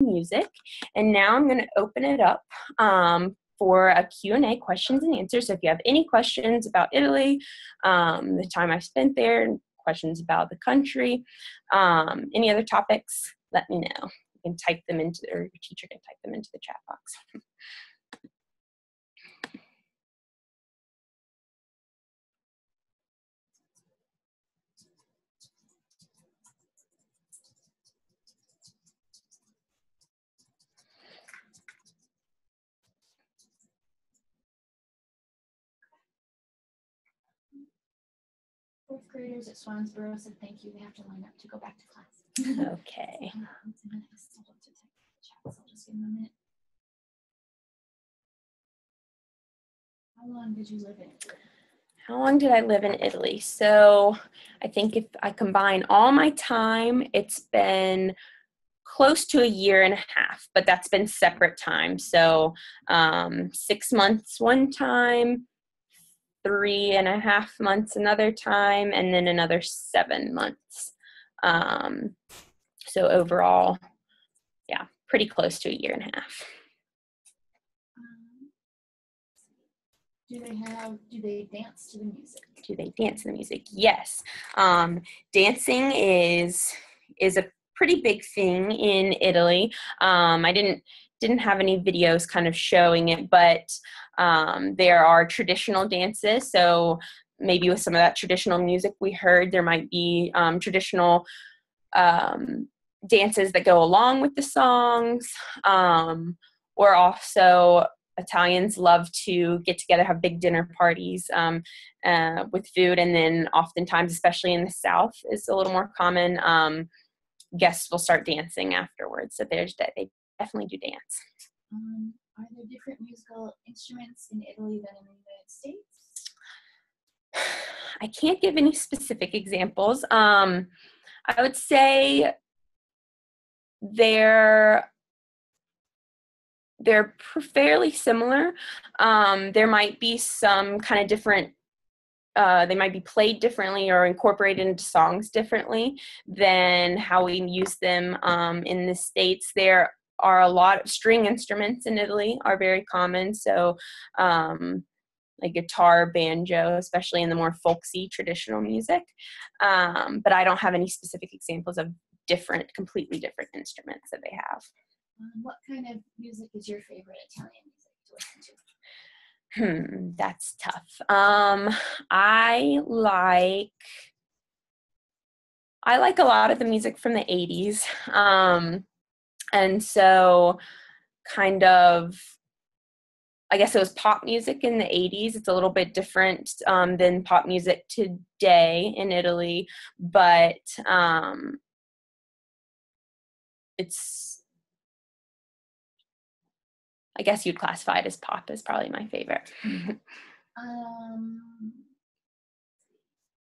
music. And now I'm going to open it up for a Q&A, questions and answers. So if you have any questions about Italy, the time I spent there, questions about the country, any other topics, let me know. You can type them into, or your teacher can type them into the chat box. Fourth graders at Swansboro said thank you. They have to line up to go back to class. Okay. I'll just give them a minute. How long did you live in Italy? How long did I live in Italy? So I think if I combine all my time, it's been close to 1.5 years, but that's been separate time. So 6 months one time, 3.5 months another time, and then another 7 months. So overall, yeah, pretty close to 1.5 years. Do they dance to the music? Do they dance to the music? Yes. Dancing is a pretty big thing in Italy. I didn't have any videos kind of showing it, but there are traditional dances. So maybe with some of that traditional music we heard, there might be traditional dances that go along with the songs, or also Italians love to get together, have big dinner parties with food, and then oftentimes, especially in the South, is a little more common. Guests will start dancing afterwards, so they definitely do dance. Are there different musical instruments in Italy than in the United States? I can't give any specific examples. I would say they're fairly similar. There might be some kind of different, they might be played differently or incorporated into songs differently than how we use them in the States. There are a lot of string instruments in Italy are very common. So like guitar, banjo, especially in the more folksy traditional music. But I don't have any specific examples of completely different instruments that they have. What kind of music is your favorite Italian music to listen to? That's tough. I like a lot of the music from the 80s. And so kind of, I guess it was pop music in the 80s. It's a little bit different than pop music today in Italy, but I guess you'd classify it as pop is probably my favorite. Do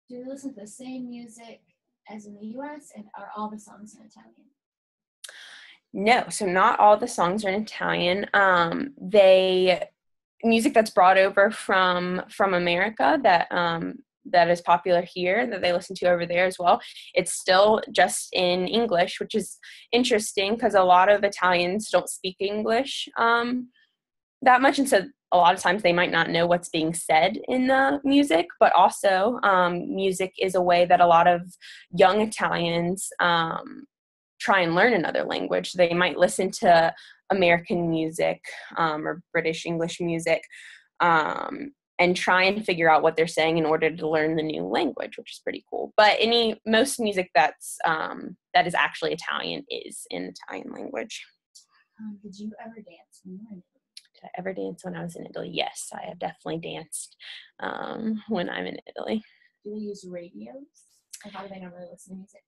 you listen to the same music as in the US, and are all the songs in Italian? No, so not all the songs are in Italian. Music that's brought over from America that is popular here, that they listen to over there as well, it's still just in English, which is interesting because a lot of Italians don't speak English that much, and so a lot of times they might not know what's being said in the music, but also music is a way that a lot of young Italians try and learn another language. They might listen to American music or British English music and try and figure out what they're saying in order to learn the new language, which is pretty cool. But most music that is actually Italian is in Italian language. Did you ever dance when you were in Italy? Did I ever dance when I was in Italy? Yes, I have definitely danced when I'm in Italy. Do they use radios? Or how do they normally listen to music?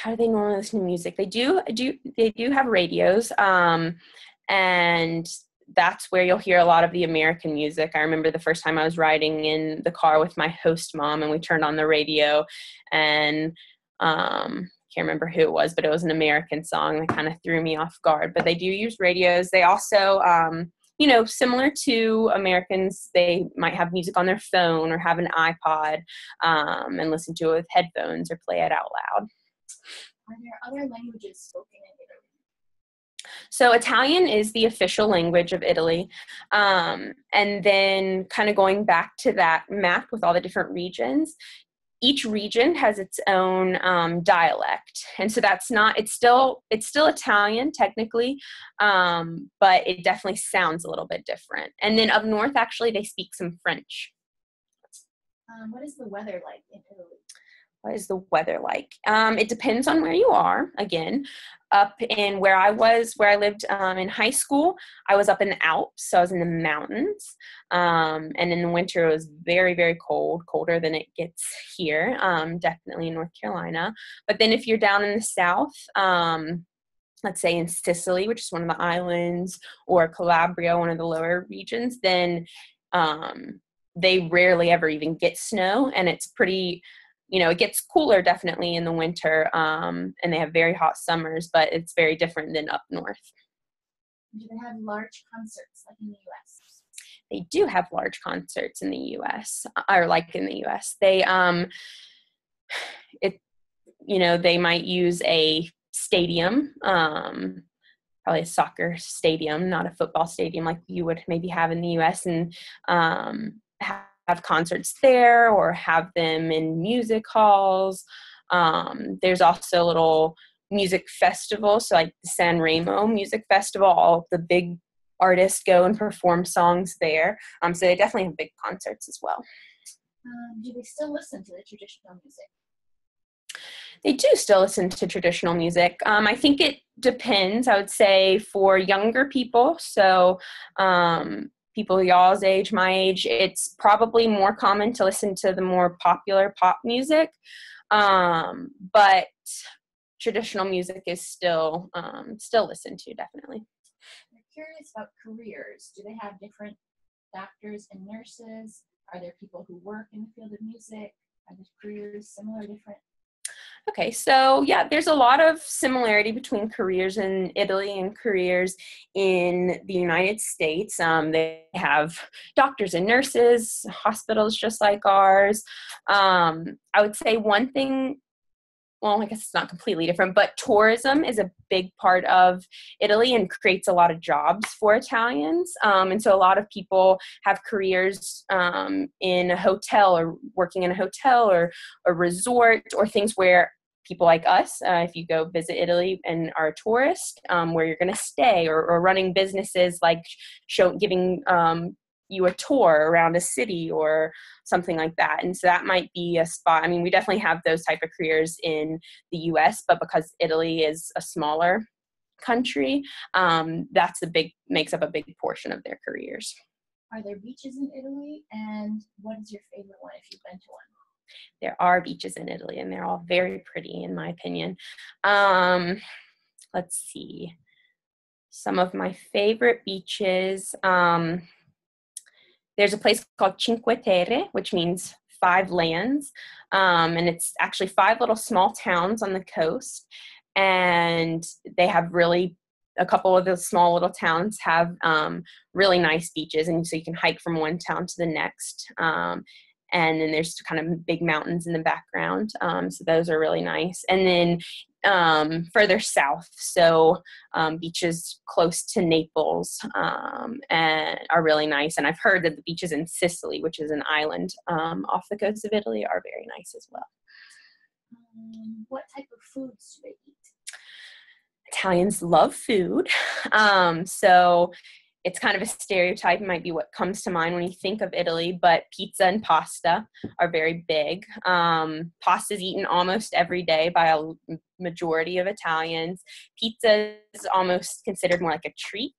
How do they normally listen to music? They do have radios, and that's where you'll hear a lot of the American music. I remember the first time I was riding in the car with my host mom, and we turned on the radio, and can't remember who it was, but it was an American song that kind of threw me off guard. But they do use radios. They also, similar to Americans, they might have music on their phone or have an iPod and listen to it with headphones or play it out loud. Are there other languages spoken in So Italian is the official language of Italy. And then kind of going back to that map with all the different regions, each region has its own dialect. And so it's still Italian technically, but it definitely sounds a little bit different. And then up north, actually, they speak some French. What is the weather like in Italy? What is the weather like? It depends on where you are. Again, up in where I lived in high school, I was up in the Alps, so I was in the mountains. And in the winter, it was very, very cold, colder than it gets here, definitely in North Carolina. But then if you're down in the south, let's say in Sicily, which is one of the islands, or Calabria, one of the lower regions, then they rarely ever even get snow, and it's pretty, it gets cooler definitely in the winter, and they have very hot summers, but it's very different than up north. Do they have large concerts like in the U.S.? They do have large concerts in the U.S., or like in the U.S. They, they might use a stadium, probably a soccer stadium, not a football stadium like you would maybe have in the U.S., and have concerts there or have them in music halls. There's also a little music festival, so like the San Remo Music Festival, all of the big artists go and perform songs there. So they definitely have big concerts as well. Do they still listen to the traditional music? They do still listen to traditional music. I think it depends, I would say, for younger people. So people y'all's age, my age, it's probably more common to listen to the more popular pop music. But traditional music is still listened to, definitely. I'm curious about careers. Do they have different doctors and nurses? Are there people who work in the field of music? Are the careers similar, different? Okay, so yeah, there's a lot of similarity between careers in Italy and careers in the United States. They have doctors and nurses, hospitals just like ours. I would say one thing, well, I guess it's not completely different, but tourism is a big part of Italy and creates a lot of jobs for Italians. And so a lot of people have careers in a hotel, or working in a hotel, or a resort, or things where people like us, if you go visit Italy and are a tourist, where you're going to stay, or running businesses like giving you a tour around a city or something like that. And so that might be a spot. I mean, we definitely have those type of careers in the US, but because Italy is a smaller country, makes up a big portion of their careers. Are there beaches in Italy? And what is your favorite one if you've been to one? There are beaches in Italy, and they're all very pretty, in my opinion. Let's see. Some of my favorite beaches. There's a place called Cinque Terre, which means 5 lands. And it's actually 5 little small towns on the coast. And they have a couple of those small little towns have really nice beaches. And so you can hike from one town to the next. And then there's kind of big mountains in the background. So those are really nice. And then further south, so beaches close to Naples and are really nice. And I've heard that the beaches in Sicily, which is an island off the coast of Italy, are very nice as well. What type of foods do they eat? Italians love food. So it's kind of a stereotype, might be what comes to mind when you think of Italy, but pizza and pasta are very big. Pasta is eaten almost every day by a majority of Italians. Pizza is almost considered more like a treat.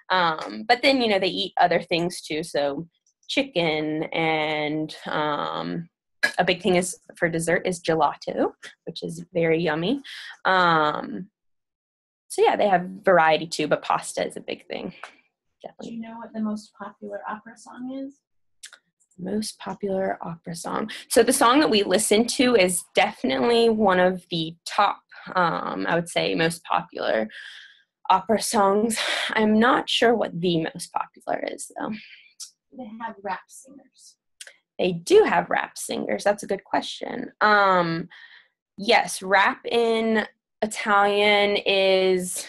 But then, they eat other things too. So chicken, and a big thing is for dessert is gelato, which is very yummy. So yeah, they have variety too, but pasta is a big thing. Definitely. Do you know what the most popular opera song is? Most popular opera song. So the song that we listen to is definitely one of the top, I would say, most popular opera songs. I'm not sure what the most popular is, though. Do they have rap singers? They do have rap singers. That's a good question. Yes, rap in Italian is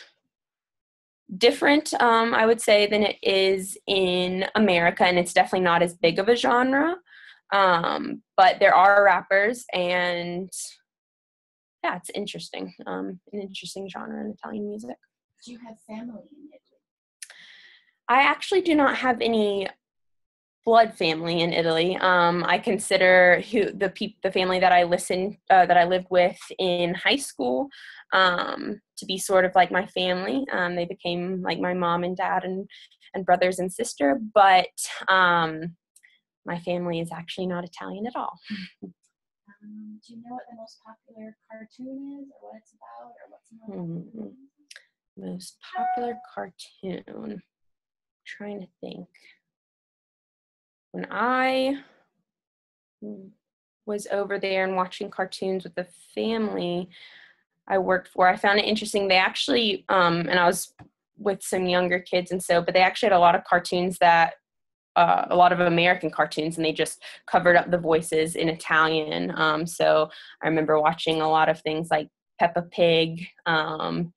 different, I would say, than it is in America, and it's definitely not as big of a genre. But there are rappers, and yeah, it's interesting. An interesting genre in Italian music. Do you have family in Italy? I actually do not have any blood family in Italy. I consider the family that I lived with in high school to be sort of like my family. They became like my mom and dad and brothers and sister, but my family is actually not Italian at all. Do you know what the most popular cartoon is, or what it's about, or what's more Most popular cartoon. Trying to think. When I was over there and watching cartoons with the family I worked for, I found it interesting. They actually, and I was with some younger kids, but they actually had a lot of cartoons a lot of American cartoons, and they just covered up the voices in Italian. So I remember watching a lot of things like Peppa Pig and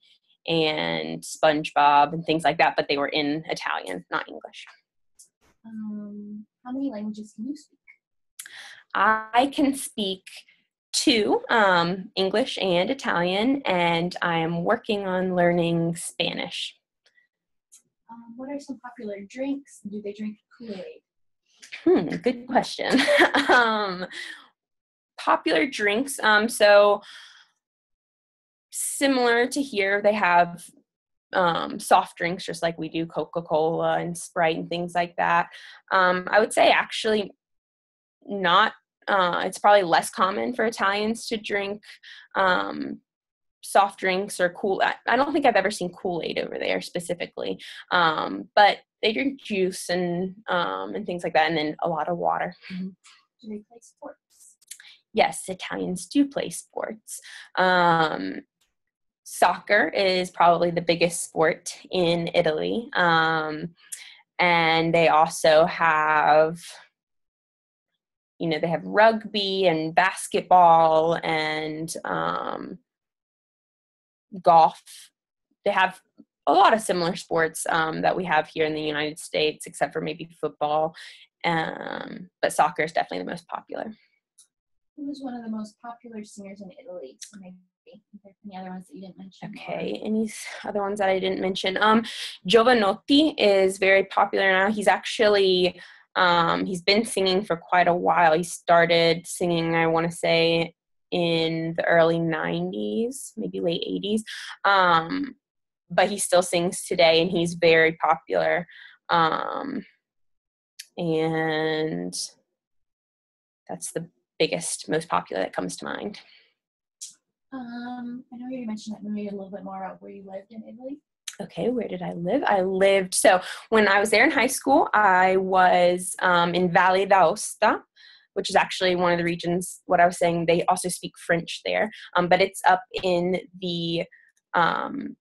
SpongeBob and things like that, but they were in Italian, not English. How many languages can you speak? I can speak two, English and Italian, and I am working on learning Spanish. What are some popular drinks? Do they drink Kool-Aid? Good question. Popular drinks. So similar to here, they have soft drinks, just like we do Coca-Cola and Sprite and things like that. I would say actually not, it's probably less common for Italians to drink soft drinks or I don't think I've ever seen Kool-Aid over there specifically, but they drink juice and things like that, and then a lot of water. Do they play sports? Yes, Italians do play sports. Soccer is probably the biggest sport in Italy, and they also have, they have rugby and basketball and golf. They have a lot of similar sports that we have here in the United States, except for maybe football. But soccer is definitely the most popular. Who was one of the most popular singers in Italy? So maybe any other ones that you didn't mention? Okay, any other ones that I didn't mention? Giovanotti is very popular now. He's actually, he's been singing for quite a while. He started singing, I want to say, in the early 90s, maybe late 80s. But he still sings today, and he's very popular. And that's the biggest, most popular that comes to mind. I know you mentioned that, maybe a little bit more about where you lived in Italy. Okay, where did I live? So when I was there in high school, I was in Valle d'Aosta, which is actually one of the regions, what I was saying, they also speak French there, but it's up in the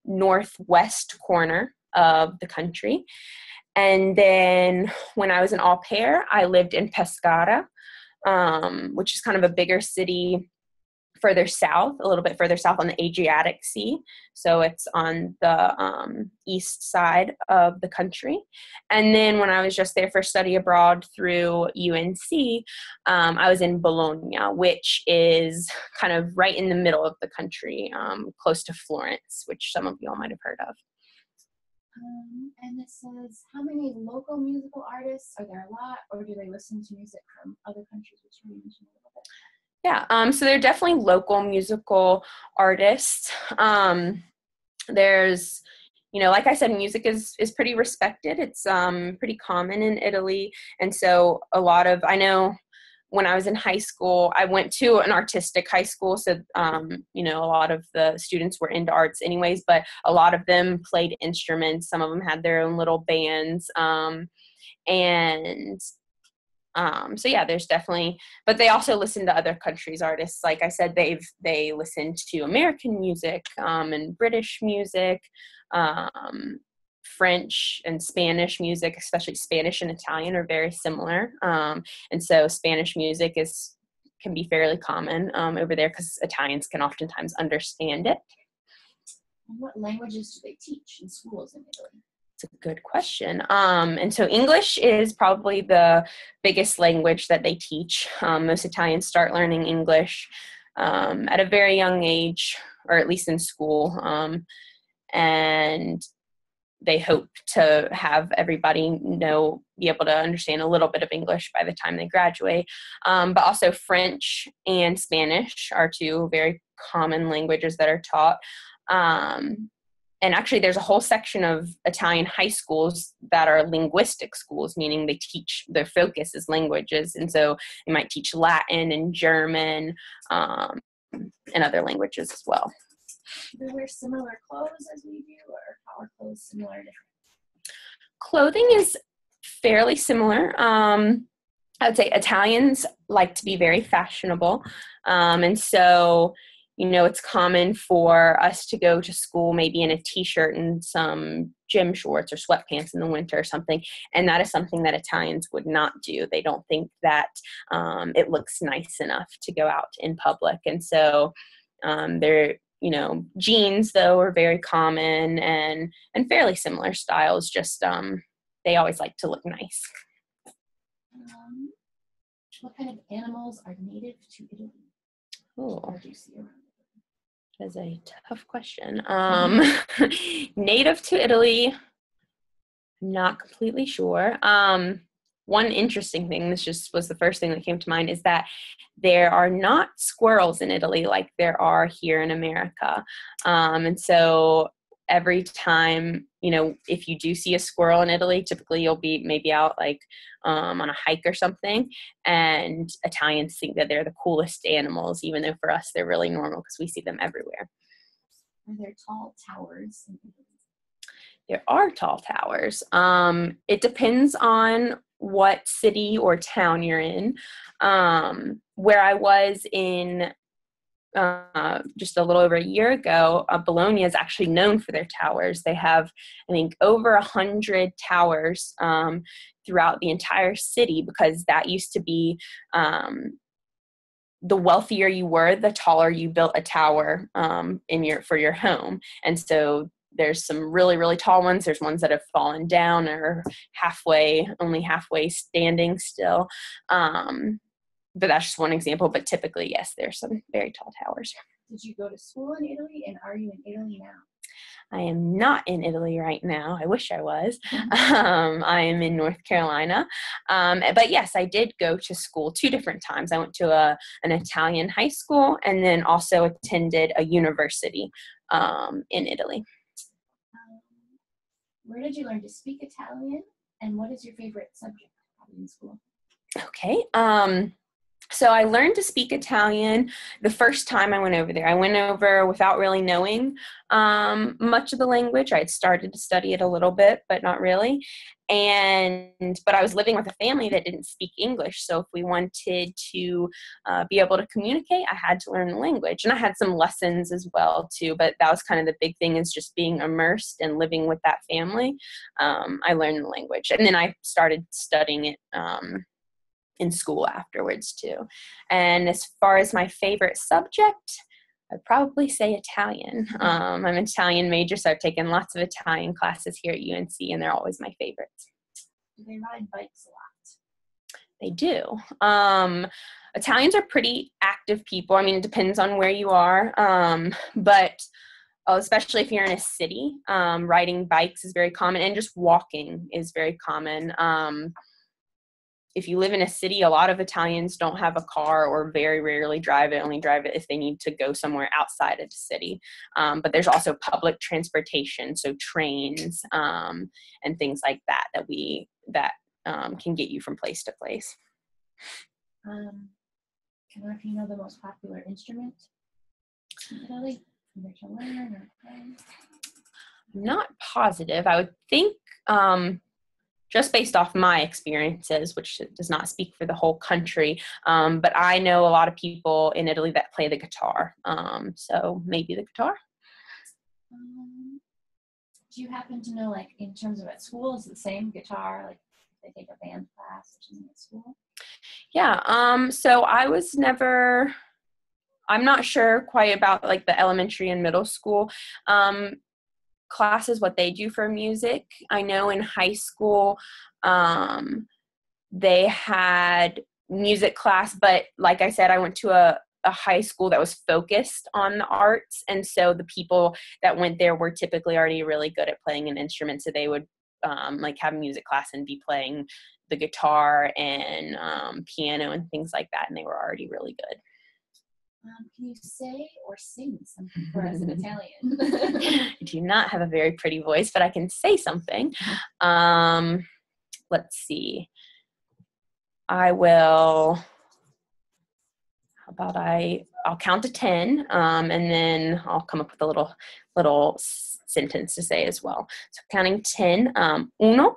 northwest corner of the country. And then when I was an au pair, I lived in Pescara, which is kind of a bigger city further south, a little bit further south on the Adriatic Sea. So it's on the east side of the country. And then when I was just there for study abroad through UNC, I was in Bologna, which is kind of right in the middle of the country, close to Florence, which some of you all might have heard of. And it says, how many local musical artists? Are there a lot, or do they listen to music from other countries, which you mentioned a little bit? Yeah, so they're definitely local musical artists. There's, like I said, music is pretty respected. It's pretty common in Italy. And so I know when I was in high school, I went to an artistic high school. So, a lot of the students were into arts anyways, but a lot of them played instruments. Some of them had their own little bands. So yeah, there's definitely, but they also listen to other countries' artists. Like I said, they listen to American music and British music, French and Spanish music, especially Spanish and Italian are very similar. And so Spanish music can be fairly common over there because Italians can oftentimes understand it. And what languages do they teach in schools in Italy? It's a good question. And so English is probably the biggest language that they teach. Most Italians start learning English at a very young age, or at least in school. And they hope to have everybody be able to understand a little bit of English by the time they graduate. But also French and Spanish are two very common languages that are taught. And actually, there's a whole section of Italian high schools that are linguistic schools, meaning their focus is languages. And so they might teach Latin and German and other languages as well. Do they wear similar clothes as we do, or how are clothes similar or different? Clothing is fairly similar. I would say Italians like to be very fashionable. And so it's common for us to go to school maybe in a t-shirt and some gym shorts or sweatpants in the winter or something. And that is something that Italians would not do. They don't think that it looks nice enough to go out in public. And so jeans though are very common and fairly similar styles. Just they always like to look nice. What kind of animals are native to Italy? Oh. Do you see around? That is a tough question. Native to Italy, I'm not completely sure. One interesting thing, this just was the first thing that came to mind, is that there are not squirrels in Italy like there are here in America. And so every time, if you do see a squirrel in Italy, typically you'll be maybe out on a hike or something, and Italians think that they're the coolest animals, even though for us they're really normal because we see them everywhere. Are there tall towers in Italy? There are tall towers. It depends on what city or town you're in. Where I was in just a little over a year ago, Bologna is actually known for their towers. They have, I think, over 100 towers throughout the entire city, because that used to be the wealthier you were, the taller you built a tower for your home. And so there's some really, really tall ones. There's ones that have fallen down or only halfway standing still. But that's just one example. But typically, yes, there's some very tall towers. Did you go to school in Italy, and are you in Italy now? I am not in Italy right now. I wish I was. I am in North Carolina. But yes, I did go to school 2 different times. I went to an Italian high school and then also attended a university in Italy. Where did you learn to speak Italian, and what is your favorite subject in school? Okay. So I learned to speak Italian the first time I went over there. I went over without really knowing much of the language. I had started to study it a little bit, but not really. But I was living with a family that didn't speak English. So if we wanted to be able to communicate, I had to learn the language. And I had some lessons as well, too. But that was kind of the big thing, is just being immersed and living with that family. I learned the language. And then I started studying it in school afterwards too. And as far as my favorite subject, I'd probably say Italian. I'm an Italian major, so I've taken lots of Italian classes here at UNC, and they're always my favorites. Do they ride bikes a lot? They do. Italians are pretty active people. I mean, it depends on where you are, but especially if you're in a city, riding bikes is very common, and just walking is very common. If you live in a city, a lot of Italians don't have a car or very rarely drive it, only drive it if they need to go somewhere outside of the city. But there's also public transportation, so trains and things like that can get you from place to place. Can you know the most popular instrument in Italy? Either to learn or play? I'm not positive. I would think just based off my experiences, which does not speak for the whole country, but I know a lot of people in Italy that play the guitar, so maybe the guitar. Do you happen to know, in terms of at school, is it the same guitar, if they take a band class or something at school? Yeah, so I was never I'm not sure quite about like the elementary and middle school classes, what they do for music. I know in high school, they had music class, but like I said, I went to a high school that was focused on the arts. And so the people that went there were typically already really good at playing an instrument. So they would like have music class and be playing the guitar and piano and things like that. And they were already really good. Can you say or sing something for us in Italian? I do not have a very pretty voice, but I can say something. Let's see. I will, how about I'll count to 10, and then I'll come up with a little sentence to say as well. So counting 10, 1, 2,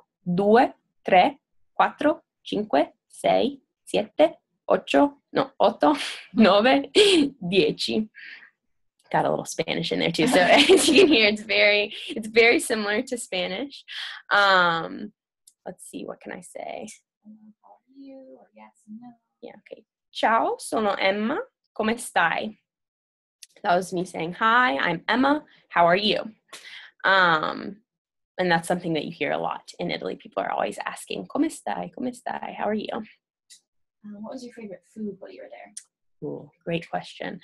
3, 4, 5, 6, 7, 8, 9, 10. Got a little Spanish in there too. So as you can hear, it's very similar to Spanish. Let's see, what can I say? How are you? Or yes and no. Yeah, okay. Ciao, sono Emma. Come stai? That was me saying, hi, I'm Emma. How are you? And that's something that you hear a lot in Italy. People are always asking, come stai? Come stai? How are you? What was your favorite food while you were there? Ooh, great question.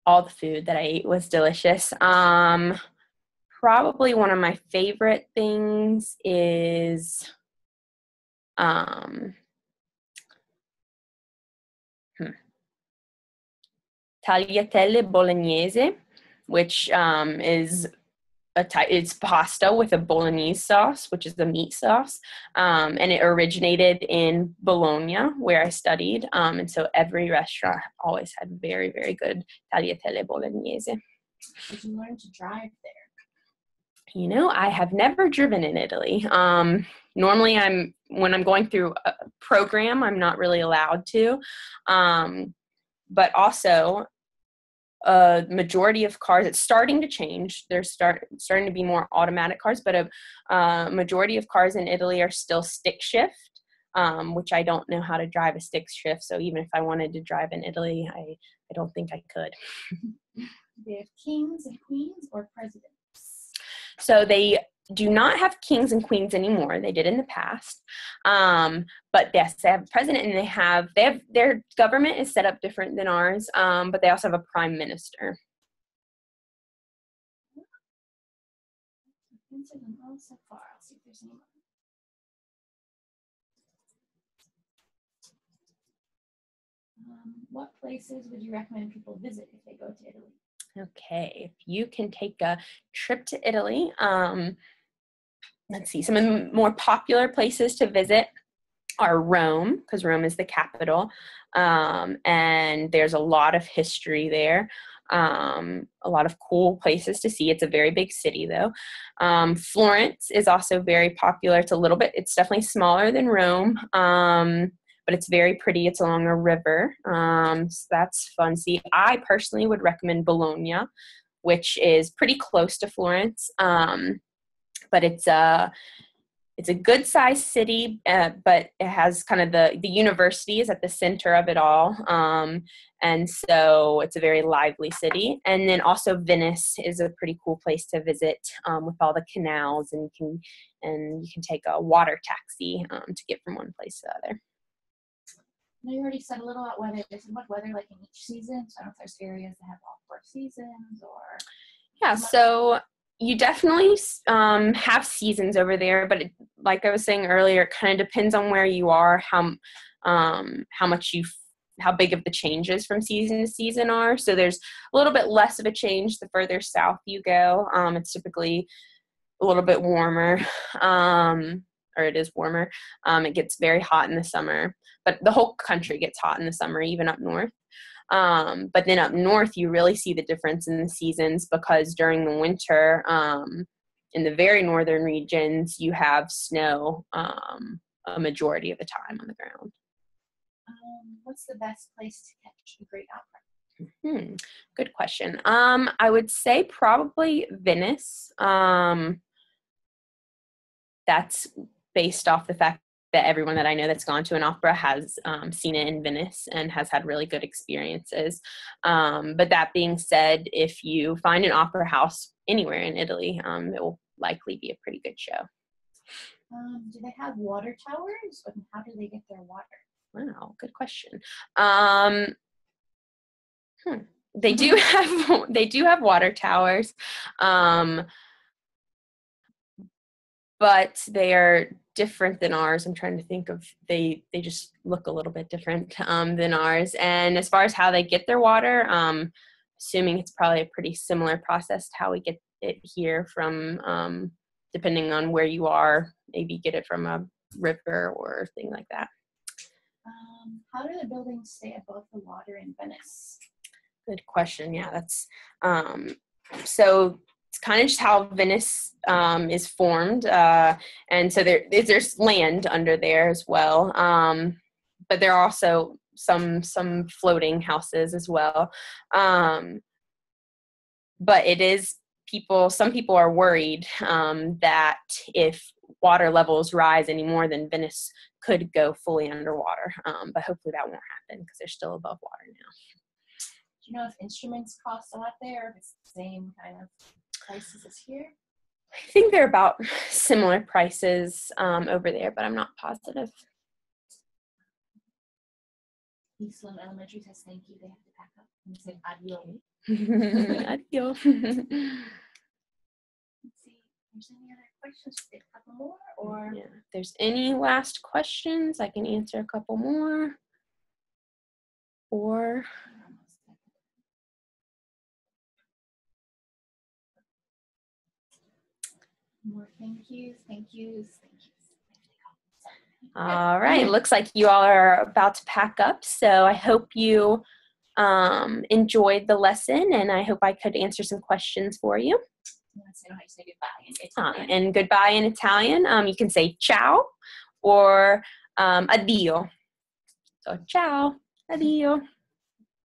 All the food that I ate was delicious. Probably one of my favorite things is tagliatelle bolognese, which is it's pasta with a bolognese sauce, which is the meat sauce, and it originated in Bologna, where I studied, and so every restaurant always had very, very good tagliatelle bolognese. Did you learn to drive there? You know, I have never driven in Italy. Normally, when I'm going through a program, I'm not really allowed to, but also a majority of cars, it's starting to change. There's starting to be more automatic cars, but a majority of cars in Italy are still stick shift, which I don't know how to drive a stick shift. So even if I wanted to drive in Italy, I don't think I could. Do they have kings and queens or presidents? So they do not have kings and queens anymore. They did in the past. But yes, they have a president, and they have their government is set up different than ours. But they also have a prime minister. I've answered them all so far. I'll see if there's any more. What places would you recommend people visit if they go to Italy? Okay, if you can take a trip to Italy, let's see, some of the more popular places to visit are Rome, because Rome is the capital, and there's a lot of history there, a lot of cool places to see. It's a very big city, though. Florence is also very popular. It's definitely smaller than Rome, but it's very pretty. It's along a river, so that's fun. See, I personally would recommend Bologna, which is pretty close to Florence, but it's a good sized city, but it has kind of the university is at the center of it all, and so it's a very lively city. And then also Venice is a pretty cool place to visit, with all the canals, and you can take a water taxi to get from one place to the other. I know you already said a little about weather. There's what weather like in each season. So I don't know if there's areas that have all 4 seasons or. Yeah, so you definitely have seasons over there, but like I was saying earlier, it kind of depends on where you are, how big of the changes from season to season are. So there's a little bit less of a change the further south you go. It's typically a little bit warmer, or it is warmer. It gets very hot in the summer, but the whole country gets hot in the summer, even up north. But then up north, you really see the difference in the seasons, because during the winter, in the very northern regions, you have snow a majority of the time on the ground. What's the best place to catch a great opera? Good question. I would say probably Venice. That's based off the fact that everyone that I know that's gone to an opera has seen it in Venice and has had really good experiences. But that being said, if you find an opera house anywhere in Italy, it will likely be a pretty good show. Do they have water towers? And how do they get their water? Wow, good question. They do have water towers, but they are different than ours. I'm trying to think of, they just look a little bit different than ours. And as far as how they get their water, assuming it's probably a pretty similar process to how we get it here from, depending on where you are, maybe get it from a river or thing like that. How do the buildings stay above the water in Venice? Good question. Yeah, that's so it's kind of just how Venice is formed, and so there's land under there as well, but there are also some floating houses as well. But it is some people are worried that if water levels rise any more, then Venice could go fully underwater. But hopefully that won't happen because they're still above water now. Do you know if instruments cost a lot there, or if it's the same kind of prices as here? I think they're about similar prices over there, but I'm not positive. Eastland Elementary says thank you. They have to pack up and say adios. Adios. Let's see. There's any other questions? Just a couple more, or yeah. If there's any last questions, I can answer a couple more. Or more thank yous. All right, looks like you all are about to pack up, so I hope you enjoyed the lesson, and I hope I could answer some questions for you. I know how you say goodbye in Italian. And goodbye in Italian, you can say ciao or addio. So ciao, addio.